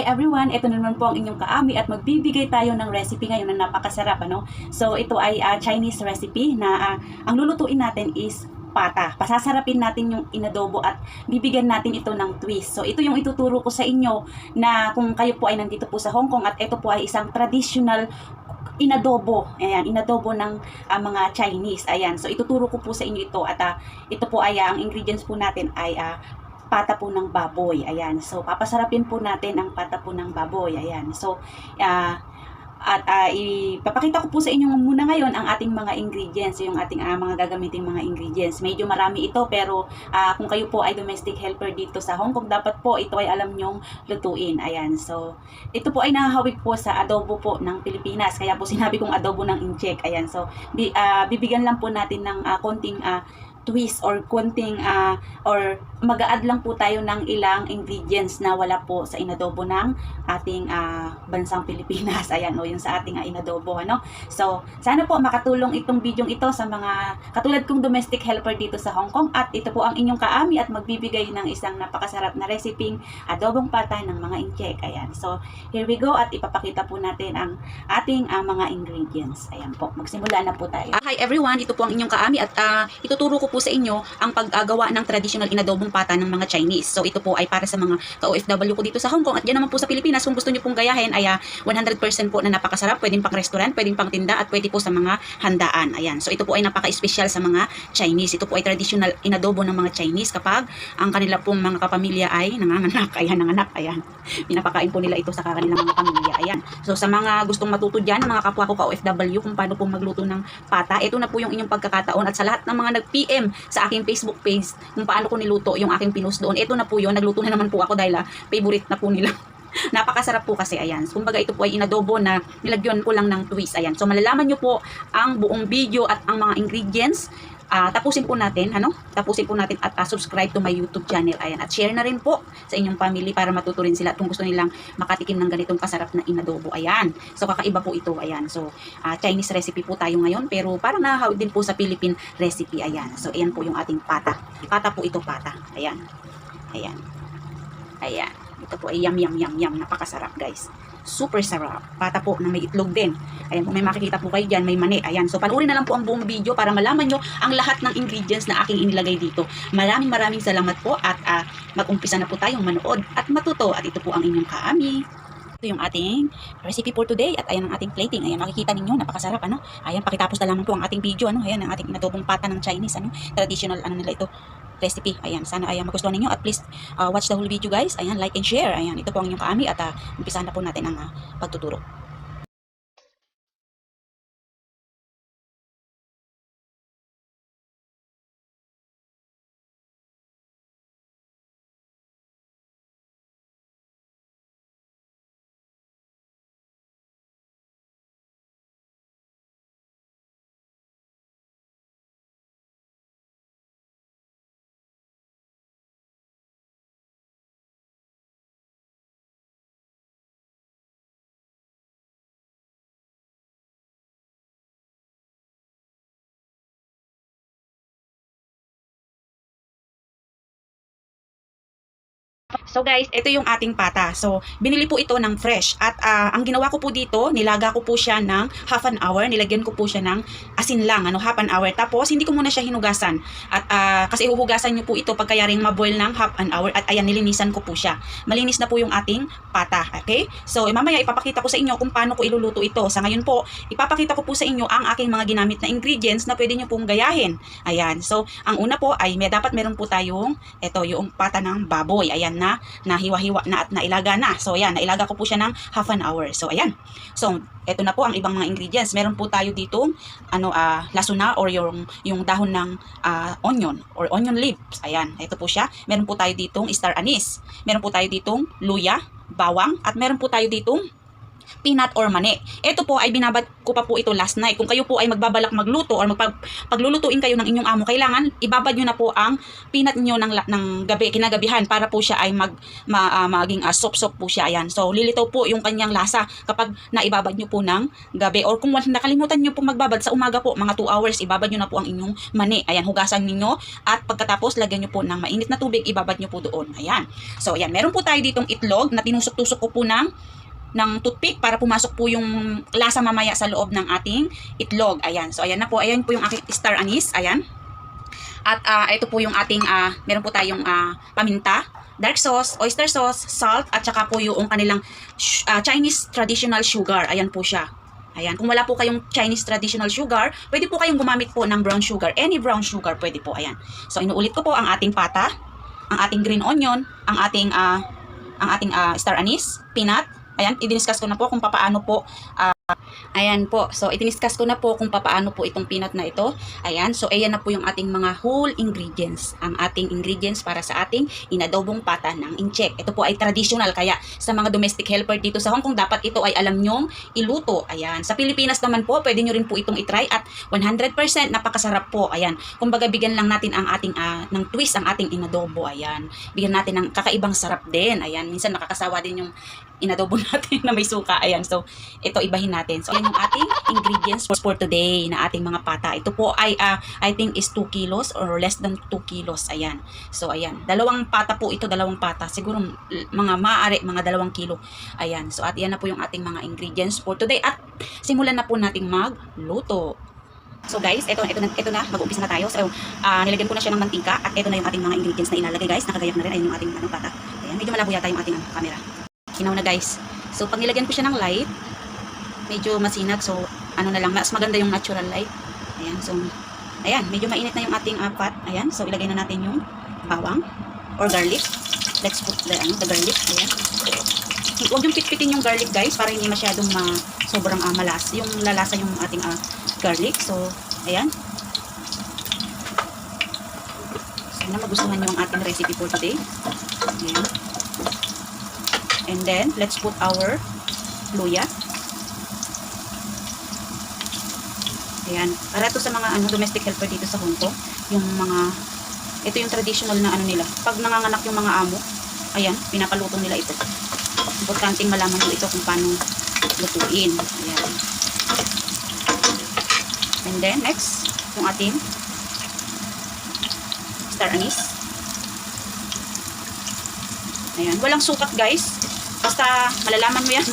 Hi everyone, ito naman po ang inyong kaami at magbibigay tayo ng recipe ngayon na napakasarap, ano? So ito ay Chinese recipe na ang lulutuin natin is pata. Pasasarapin natin yung inadobo at bibigyan natin ito ng twist. So ito yung ituturo ko sa inyo na kung kayo po ay nandito po sa Hong Kong at ito po ay isang traditional inadobo. Ayan, inadobo ng mga Chinese. Ayan, so ituturo ko po sa inyo ito at ito po ay ang ingredients po natin ay pata po ng baboy. Ayan. So, papasarapin po natin ang pata po ng baboy. Ayan. So, ipapakita ko po sa inyo muna ngayon ang ating mga ingredients, yung ating mga gagamiting mga ingredients. Medyo marami ito pero kung kayo po ay domestic helper dito sa Hong Kong, dapat po ito ay alam nyong lutuin. Ayan. So, ito po ay nahahawig po sa adobo po ng Pilipinas. Kaya po sinabi kong adobo ng incheck. Ayan. So, bibigyan lang po natin ng konting twist or konting or mag-a-add lang po tayo ng ilang ingredients na wala po sa inadobo ng ating bansang Pilipinas. Ayan, o yung sa ating inadobo, ano? So, sana po makatulong itong video ito sa mga katulad kong domestic helper dito sa Hong Kong at ito po ang inyong kaami at magbibigay ng isang napakasarap na reseping adobong pata ng mga incheck. Ayan. So, here we go at ipapakita po natin ang ating mga ingredients. Ayan po. Magsimula na po tayo. Hi everyone, ito po ang inyong kaami at ituturo ko po sa inyo ang paggawa ng traditional inadobong pata ng mga Chinese. So ito po ay para sa mga ka-OFW ko dito sa Hong Kong at yan naman po sa Pilipinas. Kung gusto niyo pong gayahin ay 100% po na napakasarap. Pwedeng pang restaurant, pwedeng pang tinda at pwede po sa mga handaan. Ayan. So ito po ay napaka-espesyal sa mga Chinese. Ito po ay traditional inadobo ng mga Chinese kapag ang kanila pong mga kapamilya ay nanganganak. Ayan, nanganak. Ayan. Pinapakain po nila ito sa kanilang mga pamilya. Ayan. So sa mga gustong matuto dyan, mga kapwa ko ka-OFW kung paano po magluto ng pata, ito na po yung inyong pagkakataon at sa lahat ng mga nag-PM sa aking Facebook page kung paano ko niluto yung aking pinost doon. Ito na po yun. Nagluto na naman po ako dahil favorite na po nila. Napakasarap po kasi. Ayan. So, kumbaga ito po ay inadobo na nilagyan ko lang ng twist. Ayan. So malalaman nyo po ang buong video at ang mga ingredients. Tapusin po natin, Tapusin po natin at subscribe to my YouTube channel. Ayan. At share na rin po sa inyong family para matuto rin sila kung gusto nilang makatikim ng ganitong kasarap na inadobo. Ayan. So kakaiba po ito. Ayan. So Chinese recipe po tayo ngayon pero parang nahahawig din po sa Philippine recipe. Ayan. So ayan po yung ating pata. Pata po ito, pata. Ayan. Ayan. Ayan. Ito po ay yum. Napakasarap, guys. Super sarap. Pata po na may itlog din. Ayan, kung may makikita po kayo dyan, may mani. Ayan, so panoorin na lang po ang buong video para malaman nyo ang lahat ng ingredients na aking inilagay dito. Maraming salamat po at mag-umpisa na po tayong manood at matuto. At ito po ang inyong kaami. Ito yung ating recipe for today at ayan ang ating plating. Ayan, makikita ninyo, napakasarap, Ayan, pakitapos na lamang po ang ating video, Ayan, ang ating inadobong pata ng Chinese, Traditional, nila ito, recipe. Ayan, sana ay magustuhan ninyo at please watch the whole video, guys. Ayan, like and share. Ayan, ito po ang inyong kaami at umpisahan na po natin ang pagtuturo. So guys, ito yung ating pata. So, binili po ito ng fresh. At ang ginawa ko po dito, nilaga ko po siya ng half an hour. Nilagyan ko po siya ng asin lang, half an hour. Tapos, hindi ko muna siya hinugasan. At kasi huhugasan nyo po ito pagkayaring maboil ng half an hour. At ayan, nilinisan ko po siya. Malinis na po yung ating pata. Okay? So, mamaya ipapakita ko sa inyo kung paano ko iluluto ito. Sa ngayon po, ipapakita ko po sa inyo ang aking mga ginamit na ingredients na pwede nyo pong gayahin. Ayan. So, ang una po ay dapat meron po tayong ito, yung pata ng baboy. Ayan na hiwa-hiwa na at nailaga na. So ayan, nailaga ko po siya ng half an hour. So ayan. So ito na po ang ibang mga ingredients. Meron po tayo ditong lasuna or yung dahon ng onion or onion leaves. Ayan, ito po siya. Meron po tayo ditong star anise. Meron po tayo ditong luya, bawang at meron po tayo ditong peanut or mani. Ito po ay binabad ko pa po ito last night. Kung kayo po ay magbabalak magluto or paglulutuin kayo ng inyong amo, kailangan ibabad nyo na po ang peanut nyo ng gabi, kinagabihan, para po siya ay maging sop-sop po siya. Ayan. So, lilitaw po yung kanyang lasa kapag naibabad nyo po ng gabi. Or kung nakalimutan nyo po magbabad sa umaga po, mga 2 hours, ibabad nyo na po ang inyong mani. Ayan, hugasan ninyo at pagkatapos lagyan nyo po ng mainit na tubig, ibabad nyo po doon. Ayan. So, ayan, meron po tayo ditong itlog na tinusok-tusok ko po ng toothpick para pumasok po yung lasa mamaya sa loob ng ating itlog. Ayan. So, ayan na po. Ayan po yung aking star anise. Ayan. At ito po yung ating, meron po tayong paminta, dark sauce, oyster sauce, salt, at saka po yung kanilang Chinese traditional sugar. Ayan po siya. Ayan. Kung wala po kayong Chinese traditional sugar, pwede po kayong gumamit po ng brown sugar. Any brown sugar pwede po. Ayan. So, inuulit ko po ang ating pata, ang ating green onion, ang ating star anise, peanut. Ayan, i-discuss ko na po kung paano po. Ayan po. So, itiniskas ko na po kung paano po itong peanut na ito. Ayan. So, ayan na po yung ating mga whole ingredients. Ang ating ingredients para sa ating inadobong pata ng incheck. Ito po ay traditional. Kaya sa mga domestic helper dito sa Hong Kong, dapat ito ay alam nyong iluto. Ayan. Sa Pilipinas naman po, pwede nyo rin po itong itry at 100% napakasarap po. Ayan. Kumbaga, bigyan lang natin ang ating ng twist ang ating inadobo. Ayan. Bigyan natin ng kakaibang sarap din. Ayan. Minsan nakakasawa din yung inadobo natin na may suka. Ayan. So, ito ibahin natin. So, yan yung ating ingredients for today na ating mga pata. Ito po ay, I think is 2 kilos or less than 2 kilos. Ayan. So, ayan. Dalawang pata po ito. Dalawang pata. Siguro, maaari, mga 2 kilo. Ayan. So, at yan na po yung ating mga ingredients for today. At, simulan na po nating magluto. So guys, ito na, mag-uumpisa na tayo. So, nilagyan ko na siya ng mantika at ito na yung ating mga ingredients na ilalagay guys. Nakagayak na rin. Ayun yung ating pata. Ayan, medyo malabo yata yung ating camera. Hinaw na guys. So, pag nilagyan ko siya ng light, medyo masinag. So, na lang, mas maganda yung natural light. Ayan, so, ayan, medyo mainit na yung ating pot. Ayan, so, ilagay na natin yung bawang or garlic. Let's put the garlic. Ayan. Huwag yung pitpitin yung garlic guys para hindi masyadong sobrang malas. Yung lalasa yung ating garlic. So, ayan. Sana magustuhan nyo ang ating recipe for today. Ayan. And then, let's put our luya. Ayan. Para ito sa mga domestic helper dito sa Hong Kong. Yung ito yung traditional na nila. Pag nanganganak yung mga amo, ayan, pinapaluto nila ito. Importanteng malaman nyo ito kung paano lutuin. Ayan. And then, next, yung ating star anise. Ayan. Walang sukat guys. Basta malalaman mo yan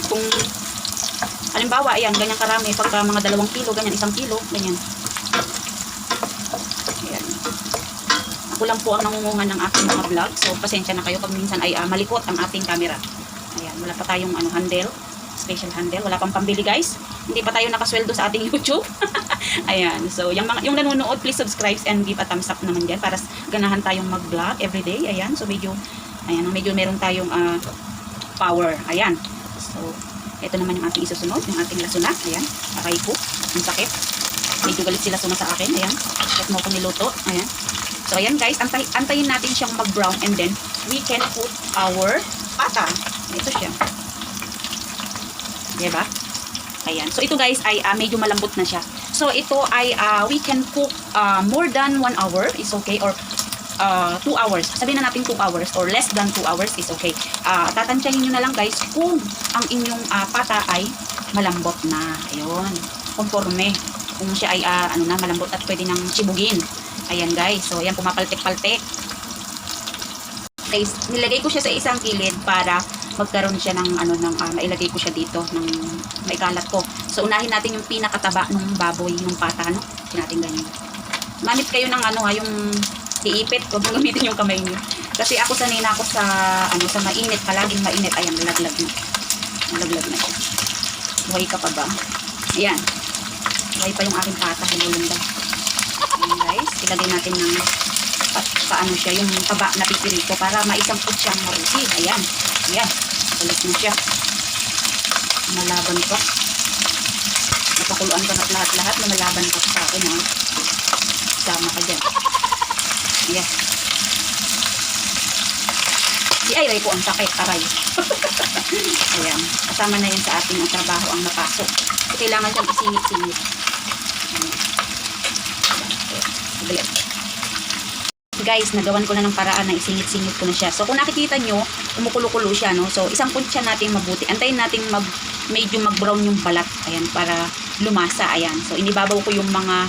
kung halimbawa, ayan, ganyan karami pagka mga 2 kilo, ganyan 1 kilo, ganyan. Ayan. Ako lang po ang nangungungan ng aking mga vlog. So, pasensya na kayo pag minsan ay malikot ang ating camera. Ayan, wala pa tayong handle, special handle, wala pang pambili guys. Hindi pa tayo nakasweldo sa ating YouTube. Ayan, so yung nanonood, please subscribe and give a thumbs up naman dyan para ganahan tayong mag-vlog everyday. Ayan, so medyo meron tayong power. Ayan. So, ito naman yung ating isusunod, yung ating lasuna. Ayan. Aray ko. Ang sakit. Medyo galit sila suna sa akin. Ayan. At mo ko niluto. Ayan. So, ayan guys. Antayin natin siyang mag-brown and then we can put our pata. Ito siya. Diba? Ayan. So, ito guys ay medyo malambot na siya. So, ito ay we can cook more than 1 hour is okay or 2 hours. Sabihin na natin 2 hours or less than 2 hours is okay. Tatantyahin nyo na lang guys kung ang inyong pata ay malambot na. Ayun. Conforme. Kung siya ay malambot at pwede nang sibugin. Ayan guys. So, ayan, pumapaltik-paltik. Guys, nilagay ko siya sa isang kilid para magkaroon siya ng mailagay ko siya dito ng maikalat ko. So, unahin natin yung pinakataba ng baboy, yung pata, no? Natin ganyan. Manip kayo ng yung iipit, huwag mong gamitin yung kamay niyo. Kasi ako sanay na ako sa mainit, palaging mainit. Ayan, nalaglag na. Nalaglag na siya. Buhay ka pa ba? Ayan. Buhay pa yung aking pata, hinulundan. Ayan guys, ilagay natin ng siya, yung taba na pipirito para maisampot siyang marusi. Ayan. Ayan. Ulit na siya. Malaban pa. Napakuluan ka na lahat-lahat, lumalaban ka sa akin. Sama ka dyan. Yes. Ay, ko ang sakit, aray. Ayan, kasama na yan sa ating ang trabaho ang napasok. So, kailangan siyang isingit-singit. Ayan. Guys, nagawan ko na ng paraan na isingit-singit ko na siya. So, kung nakikita nyo, kumukulo-kulo siya, no? So, isang punch siya natin mabuti. Antayin natin medyo mag-brown yung balat. Ayan, para lumasa. Ayan. So, inibabaw ko yung mga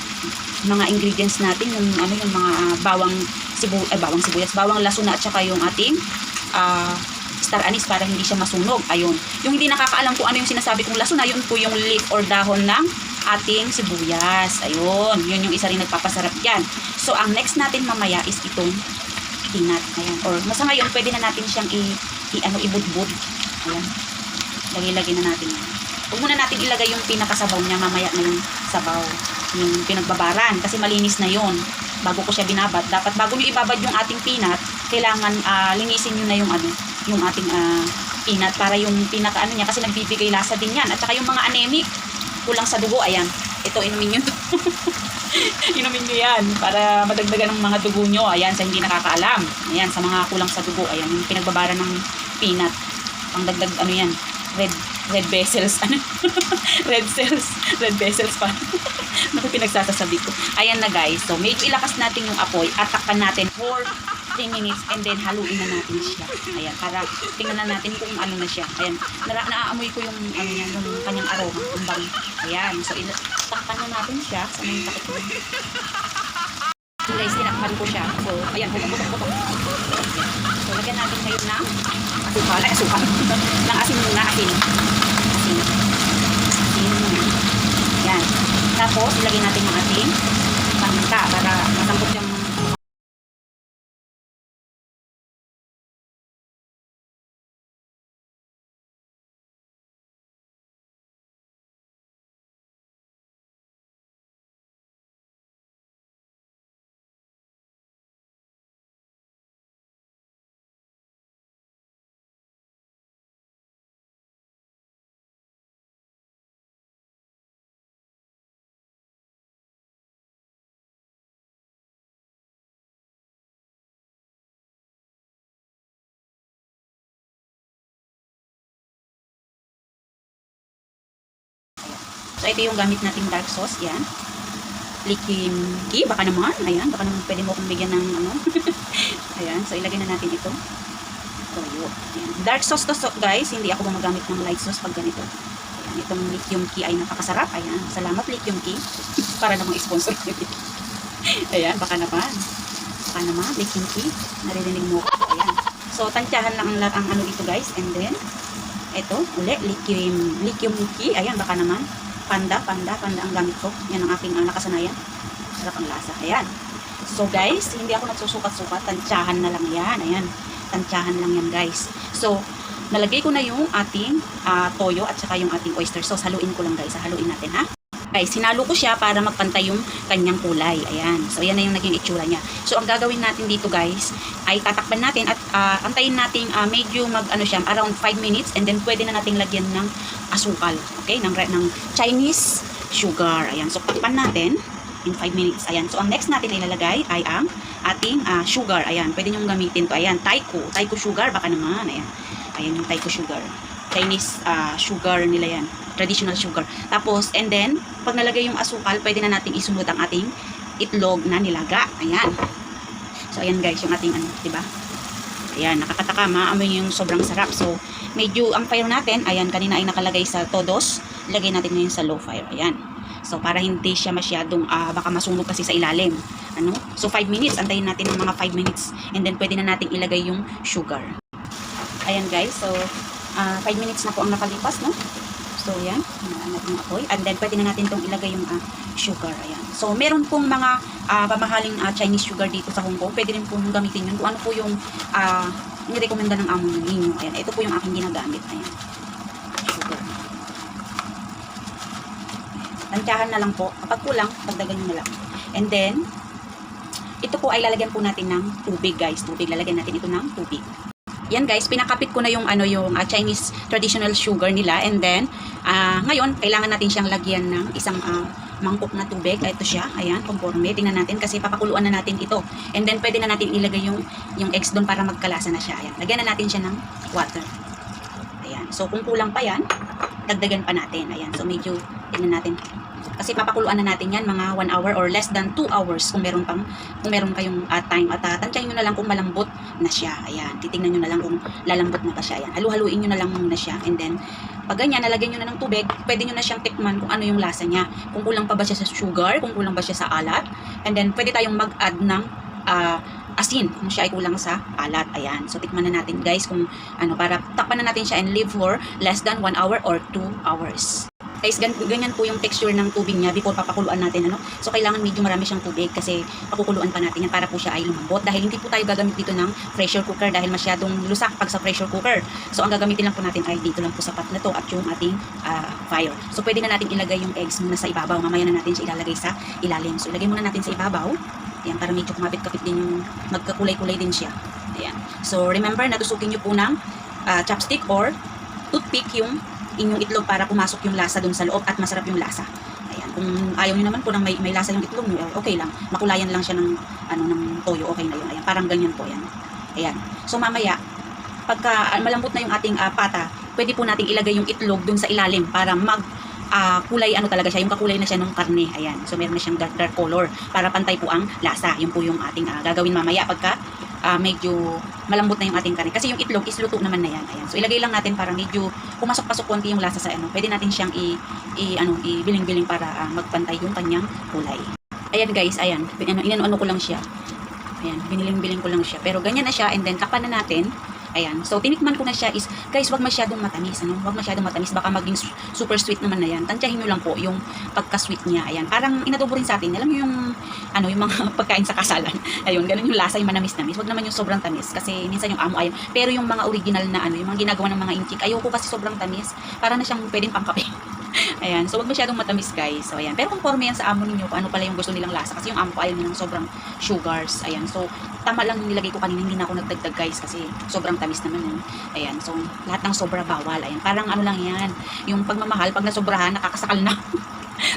ingredients natin, yung mga bawang sibuyas, bawang lasuna at saka yung ating star anise para hindi siya masunog. Ayun. Yung hindi nakakaalam kung ano yung sinasabi kong lasuna, yun po yung leaf or dahon ng ating sibuyas. Ayun. Yun yung isa rin nagpapasarap yan. So, ang next natin mamaya is itong peanut. Ayan. Or, masa ngayon, pwede na natin siyang ibudbud. Ayan. Lagay-lagay na natin yan. Huwag muna natin ilagay yung pinakasabaw niya, mamaya na yung sabaw. Yung pinagbabaran. Kasi malinis na yun. Bago ko siya binabad. Dapat bago nyo ibabad yung ating peanut, kailangan linisin nyo na yung ating peanut para yung pinaka niya, kasi nagbibigay lasa din yan. At saka yung mga anemic, kulang sa dugo, ayan. Ito, inumin nyo to. Inumin nyo yan para madagdagan ng mga dugo nyo. Ayan, sa hindi nakakaalam. Ayan, sa mga kulang sa dugo. Ayan, yung pinagbabara ng peanut. Pang dagdag, yan, red vessels. Red vessels pa. Naku, pinagsasasabi ko. Ayan na guys. So, medyo ilakas natin yung apoy at takpan natin for 3 minutes and then haluin na natin siya. Ayan, para tingnan na natin kung ano na siya. Ayan, naaamoy ko yung yung kanyang aroma, yung bangi. Ayan, so takpan na natin siya sa may takip ko. Guys, tinakpan ko siya. So, ayan, putok. So, lagyan natin ngayon ng asukal. Ng asin muna, asin. Ayan. Tapos, ilagay natin yung ating paminta para masambot yung So, ito yung gamit nating dark sauce. Yan. Likim ghee. Baka naman. Ayan. Baka naman pwede mo akong bigyan ng Ayan. So, ilagay na natin ito. Toyo. Ayan. Dark sauce to, guys. Hindi ako gumagamit ng light sauce pag ganito. Ayan. Itong likim ghee ay napakasarap. Ayan. Salamat likim ghee. Para namang sponsor. Ayan. Baka naman. Likim ghee. Naririnig mo ko. Ayan. So, tansyahan lang ang ano dito, guys. And then, ito. Uli. Likim ghee. Ayan. Baka naman. Panda ang gamit ko. Yan ang aking nakasanayan. Sarap ang lasa. Ayan. So guys, hindi ako nagsusukat-sukat. Tansyahan na lang yan. Ayan. Tansyahan lang yan guys. So, nalagay ko na yung ating toyo at saka yung ating oyster sauce. Haluin ko lang guys. Haluin natin ha. Guys, sinalo ko siya para magpantay yung kanyang kulay. Ayan. So, ayan na yung naging itsura niya. So, ang gagawin natin dito guys, ay tatakpan natin at antayin natin medyo siya, around 5 minutes and then pwede na natin lagyan ng asukal. Okay? Ng Chinese sugar. Ayan. So, takpan natin in 5 minutes. Ayan. So, ang next natin ay ilalagay ay ang ating sugar. Ayan. Pwede nyo gamitin to. Ayan. Taiko sugar. Baka naman. Ayan. Ayan yung Taiko sugar. Chinese sugar nila yan. Traditional sugar. Tapos, and then, pag nalagay yung asukal, pwede na nating isunod ang ating itlog na nilaga. Ayan. So, ayan guys, yung ating diba? Ayan, nakakataka, maamoy yung sobrang sarap. So, medyo ang fire natin, ayan, kanina ay nakalagay sa todos. Ilagay natin ngayon sa low fire. Ayan. So, para hindi siya masyadong, baka masunog kasi sa ilalim. So, 5 minutes. Antayin natin ng mga 5 minutes. And then, pwede na nating ilagay yung sugar. Ayan guys, so, 5 minutes na po ang nakalipas, no? So, yan. Natin yung apoy. And then, pwede na natin itong ilagay yung sugar. Ayan. So, meron pong mga pamahaling Chinese sugar dito sa Hong Kong. Pwede rin pong gamitin yun. Kung ano po yung nirekomenda ng amo ninyo. Ayan. Ito po yung aking ginagamit. Ayan. Sugar. Tansyahan na lang po. Kapag kulang, dagdagan nyo na lang. And then, ito po ay lalagyan po natin ng tubig, guys. Lalagyan natin ito ng tubig. Yan guys, pinakapit ko na yung Chinese traditional sugar nila and then ngayon kailangan natin siyang lagyan ng isang mangkok na tubig. Ito siya, ayan, conforme. Tingnan natin kasi papakuluan na natin ito. And then pwede na natin ilagay yung eggs doon para magkalasa na siya. Ayan, lagyan na natin siya ng water. Ayan, so kung kulang pa yan, dagdagan pa natin. Ayan, so medyo, tingnan natin. Kasi papakuluan na natin yan mga 1 hour or less than 2 hours kung meron kayong time at tantyahin nyo na lang kung malambot na siya. Ayan, titingnan nyo na lang kung lalambot na ba siya. Ayan, halu-haluin nyo na lang muna siya, and then pag ganyan, nalagyan nyo na ng tubig, pwede nyo na siyang tikman kung ano yung lasa niya. Kung kulang pa ba siya sa sugar, kung kulang ba siya sa alat, and then pwede tayong mag-add ng asin kung siya ay kulang sa alat. Ayan, so tikman na natin guys kung ano, para takpan na natin siya and leave for less than 1 hour or 2 hours. Guys, ganyan po yung texture ng tubig niya before papakuluan natin, ano. So kailangan medyo marami siyang tubig kasi pakukuluan pa natin yan para po siya ay lumambot, dahil hindi po tayo gagamit dito ng pressure cooker dahil masyadong lusak pag sa pressure cooker. So ang gagamitin lang po natin ay dito lang po sa pot na to at yung ating fire. So pwede na natin ilagay yung eggs muna sa ibabaw, mamaya na natin siya ilalagay sa ilalim. So ilagay muna natin sa ibabaw. Ayan, para medyo kumapit-kapit din yung magkakulay-kulay din siya. Ayan. So remember na tusukin nyo po ng chopstick or toothpick yung inyong itlog para pumasok yung lasa dun sa loob at masarap yung lasa. Ayan, kung ayaw niyo naman po nang may lasa yung itlog niyo, okay lang. Makulayan lang siya ng ng toyo, okay na yun. Ayan, parang ganyan po yan. Ayan. So mamaya, pagka malambot na yung ating pata, pwede po nating ilagay yung itlog dun sa ilalim para kulay ano talaga siya, yung kakulay na siya ng karne. Ayan. So meron na siyang dark color para pantay po ang lasa. Yun po yung ating gagawin mamaya pagka medyo malambot na yung ating karne. Kasi yung itlog is luto naman na yan. Ayan. So ilagay lang natin para medyo pumasok-pasok konti yung lasa sa ano. Pwede natin siyang ibiling-biling para magpantay yung kanyang kulay. Ayan guys, ayan. Inano ko lang siya. Ayan, biniling-biling ko lang siya. Pero ganyan na siya, and then takpan na natin. Ayan. So, tinikman ko na siya is, guys, wag masyadong matamis, ano? Wag masyadong matamis. Baka maging super sweet naman na yan. Tantyahin nyo lang po yung pagka-sweet niya. Ayan. Parang inadobo rin sa atin. Alam nyo yung, yung mga pagkain sa kasalan. Ayun, ganun yung lasa, yung manamis-namis. Wag naman yung sobrang tamis. Kasi minsan yung amo ayaw. Pero yung mga original na yung mga ginagawa ng mga inchik, ayoko kasi sobrang tamis. Para na siyang pwedeng pangkape. Ayan, so wag masyadong matamis guys. So ayan, pero conforme yan sa amo ninyo kung ano pala yung gusto nilang lasa, kasi yung amo ko ayaw nilang sobrang sugars. Ayan, so tama lang yung nilagay ko kanina, hindi na ako nagdagdag guys kasi sobrang tamis naman yun. Ayan, so lahat ng sobra bawal. Ayan, parang ano lang yan, yung pagmamahal pag nasobrahan nakakasakal na.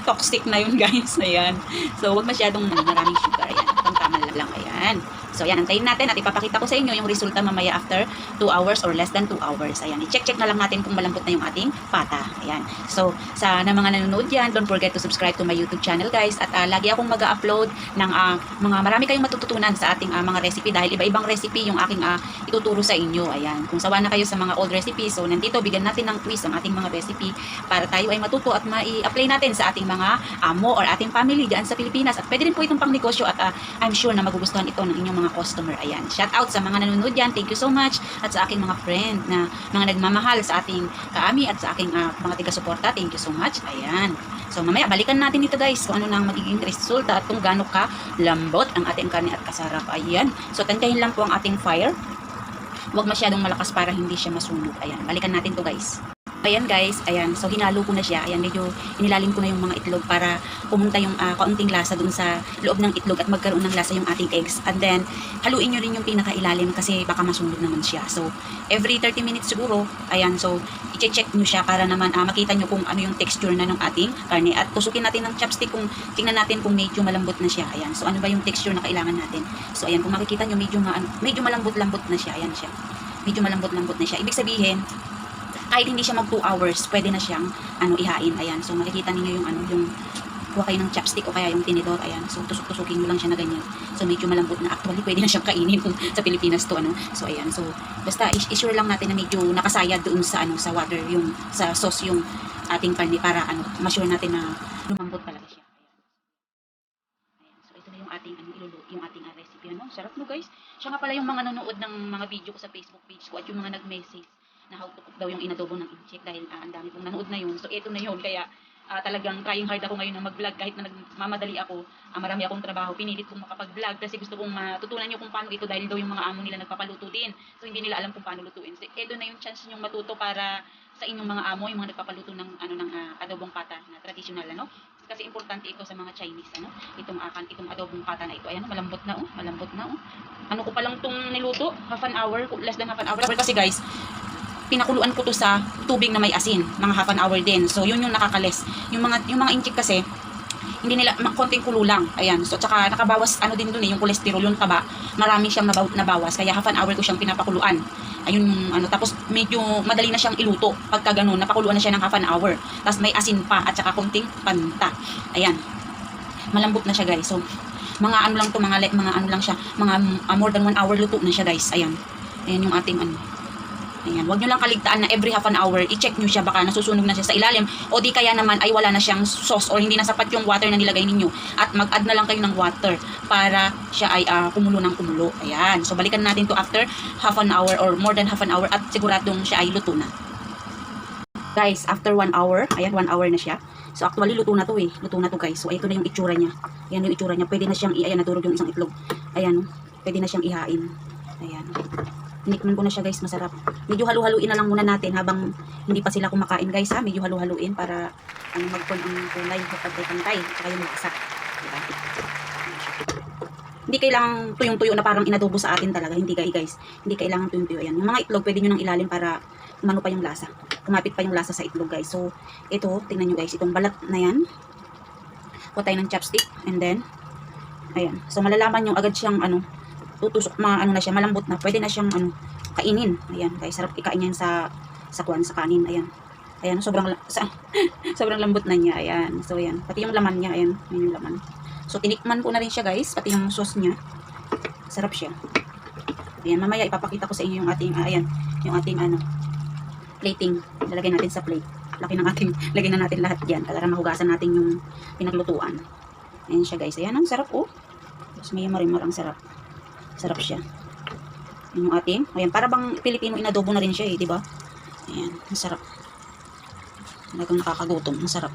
Toxic na yun guys. Ayan, so wag masyadong maraming sugar. Ayan, tama lang. Ayan, so ayan, antayin natin at ipapakita ko sa inyo yung resulta mamaya after 2 hours or less than 2 hours. Ayan, i-check na lang natin kung malambot na yung ating pata. Ayan, so sa mga nanonood dyan, don't forget to subscribe to my YouTube channel guys, at lagi akong mag-upload ng marami kayong matututunan sa ating mga recipe, dahil iba-ibang recipe yung aking ituturo sa inyo. Ayan, kung sawa na kayo sa mga old recipes, so nandito bigyan natin ng twist ang ating mga recipe para tayo ay matuto at mai-apply natin sa ating mga amo or ating family dyan sa Pilipinas. At pwede rin po itong pang negosyo at I'm sure na magugustuhan ito ng inyong mga customer. Ayan, shout out sa mga nanonood dyan, thank you so much, at sa aking mga friend na mga nagmamahal sa ating kaami at sa aking mga tiga-suporta, thank you so much. Ayan, so mamaya balikan natin ito guys kung ano nang magiging resulta at kung gaano ka lambot ang ating karne at kasarap. Ayan, so tantayin lang po ang ating fire, huwag masyadong malakas para hindi siya masunog. Ayan, balikan natin to guys. Ayan guys, ayan, so hinalo ko na siya. Ayan, medyo inilalim ko na yung mga itlog para pumunta yung kaunting lasa dun sa loob ng itlog at magkaroon ng lasa yung ating eggs. And then, haluin nyo rin yung pinakailalim kasi baka masunog naman siya. So, every 30 minutes siguro, ayan, so i-check nyo siya para naman makita nyo kung ano yung texture na ng ating karne. At tusukin natin ng chopstick kung tingnan natin kung medyo malambot na siya. Ayan, so ano ba yung texture na kailangan natin. So, ayan, kung makikita nyo, medyo malambot-lambot na siya. Ayan siya. Medyo malambot-lambot na siya. Ibig sabihin, kahit hindi siya mag 2 hours, pwede na siyang ihain. Ayan, so makikita niyo yung yung kuha kayo ng chopstick o kaya yung tinidor. Ayan, so tusok-tusukin mo lang siya na ganyan. So medyo malambot na. Actually, pwede na siyang kainin kung sa Pilipinas to So ayan, so basta i-sure lang natin na medyo nakasayad doon sa sa water, yung sa sauce yung ating karne para ma-sure natin na lumambot talaga siya. Ayan, so ito na yung ating iluluto, yung ating recipe. Sarap no guys. Siya nga pala yung mga nanonood ng mga video ko sa Facebook page ko at yung mga nag-message na how to cook daw yung inadobo ng inchik, dahil ang dami pong nanood na yun. So ito na yun, kaya talagang trying hard ako ngayon na mag-vlog kahit na nagmamadali ako. Marami akong trabaho, pinilit kong makapag-vlog kasi gusto kong matutunan nyo kung paano ito, dahil daw yung mga amo nila nagpapaluto din. So hindi nila alam kung paano lutuin. So ito na yung chance nyong matuto para sa inyong mga amo, yung mga nagpapaluto ng adobong pata na traditional, kasi importante ito sa mga Chinese, itong adobong pata na ito. Ayan, malambot na, malambot na. Ano ko pa lang itong niluto, half an hour, less than half an hour. Kasi guys, pinakuluan ko to sa tubig na may asin, mga half an hour din. So yun yung nakakalis. Yung mga inchik kasi, hindi nila, konting kulo lang. Ayan. So, tsaka nakabawas, ano din dun yung cholesterol, yung taba. Marami siyang nabawas. Kaya half an hour ko siyang pinapakuluan. Ayun, tapos medyo madali na siyang iluto. Pagka ganun, napakuluan na siya ng half an hour. Tapos may asin pa, at tsaka konting panta. Ayan. Malambot na siya, guys. So, mga ano lang to, mga ano lang siya, mga more than 1 hour luto na siya, guys. Ayan. Ayan yung ating ano. Ayan, wag nyo lang kaligtaan na every half an hour, i-check nyo siya, baka nasusunog na siya sa ilalim, o di kaya naman ay wala na siyang sauce or hindi na sapat yung water na nilagay ninyo, at mag-add na lang kayo ng water para siya ay kumulo ng kumulo. Ayan, so balikan natin to after half an hour or more than half an hour at siguradong siya ay luto na. Guys, after 1 hour, ayan, 1 hour na siya. So actually luto na to luto na to, guys. So ito na yung itsura niya. Ayan yung itsura niya, pwede na siyang ayan, naturog yung isang itlog. Ayan, pwede na siyang ihain. Ayan. Tinikman ko na siya, guys, masarap. Medyo halu-haluin na lang muna natin habang hindi pa sila kumakain, guys, ha. Medyo halu-haluin para mag-turn ang kulay, pantay-pantay, at saka yung lasa. Diba? Hindi kailangang tuyong-tuyo na parang inadobo sa atin talaga. Hindi guys. Hindi kailangan tuyong-tuyo. Ayan. Yung mga itlog, pwede nyo nang ilalim para umano pa yung lasa. Kumapit pa yung lasa sa itlog, guys. So, ito, tingnan nyo, guys. Itong balat na yan. Kuha tayo ng chopstick. And then, ayan. So, malalaman nyo agad siyang, tutusok, ano na siya, malambot na. Pwede na siyang, kainin. Ayan, guys. Sarap ikain yan sa kanin. Ayan. Ayan, sobrang lambot na niya. Ayan. So, ayan. Pati yung laman niya. Ayan. Ayan yung laman. So, tinikman ko na rin siya, guys. Pati yung sauce niya. Sarap siya. Ayan, mamaya ipapakita ko sa inyo yung ating, yung ating, plating. Lalagay natin sa plate. Lagay na natin lahat yan. Para mahugasan natin yung pinaglutuan. Ayan siya, guys. Ayan, ang sarap, Tapos may marimar, ang sarap. Sarap siya. Ayan yung ating. Ayan, para bang Pilipino inadobo na rin siya, di ba? Ayan, ang sarap. Talagang nakakagutom. Ang sarap.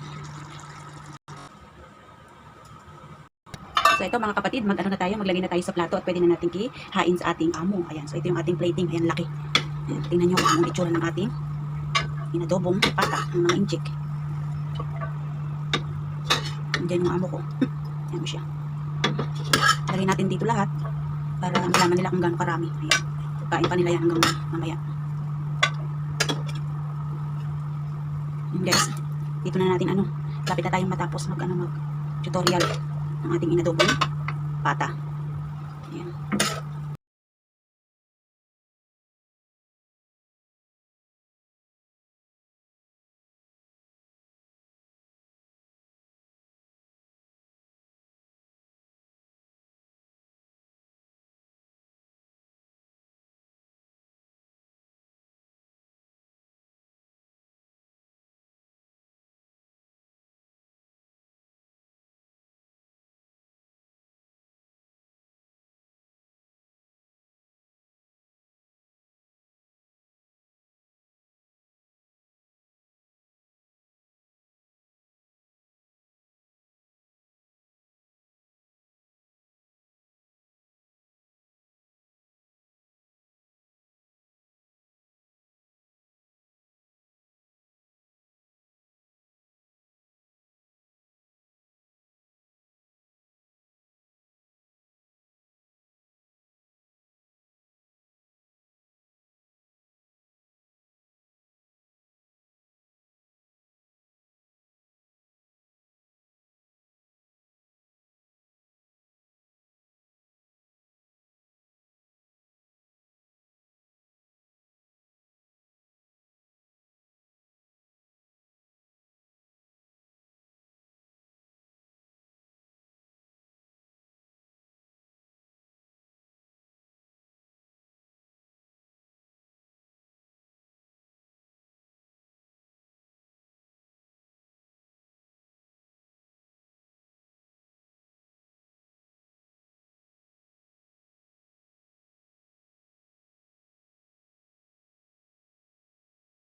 So ito, mga kapatid, maglagay na tayo sa plato at pwede na natin ihain sa ating amo. Ayan, so ito yung ating plating. Ayan, laki. Ayan, tingnan nyo kung anong itsura ng ating inadobong pata ng mga inchik. Diyan yung amo ko. Ayan mo siya. Lagay natin dito lahat para malaman nila kung gaano karami. Ayan. Kain pa nila yan hanggang mamaya. Ayan, guys. Dito na natin lapit na tayong matapos mag tutorial ng ating inadobong pata. Ayan.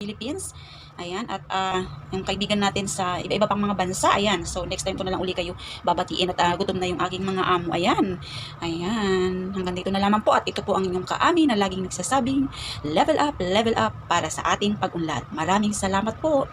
Philippines. Ayan, at yung kaibigan natin sa iba-iba pang mga bansa, ayan. So, next time ko na lang uli kayo babatiin at gutom na yung aking mga amo. Ayan. Ayan. Hanggang dito na lamang po at ito po ang inyong kaami na laging nagsasabing level up para sa ating pag-unlad. Maraming salamat po.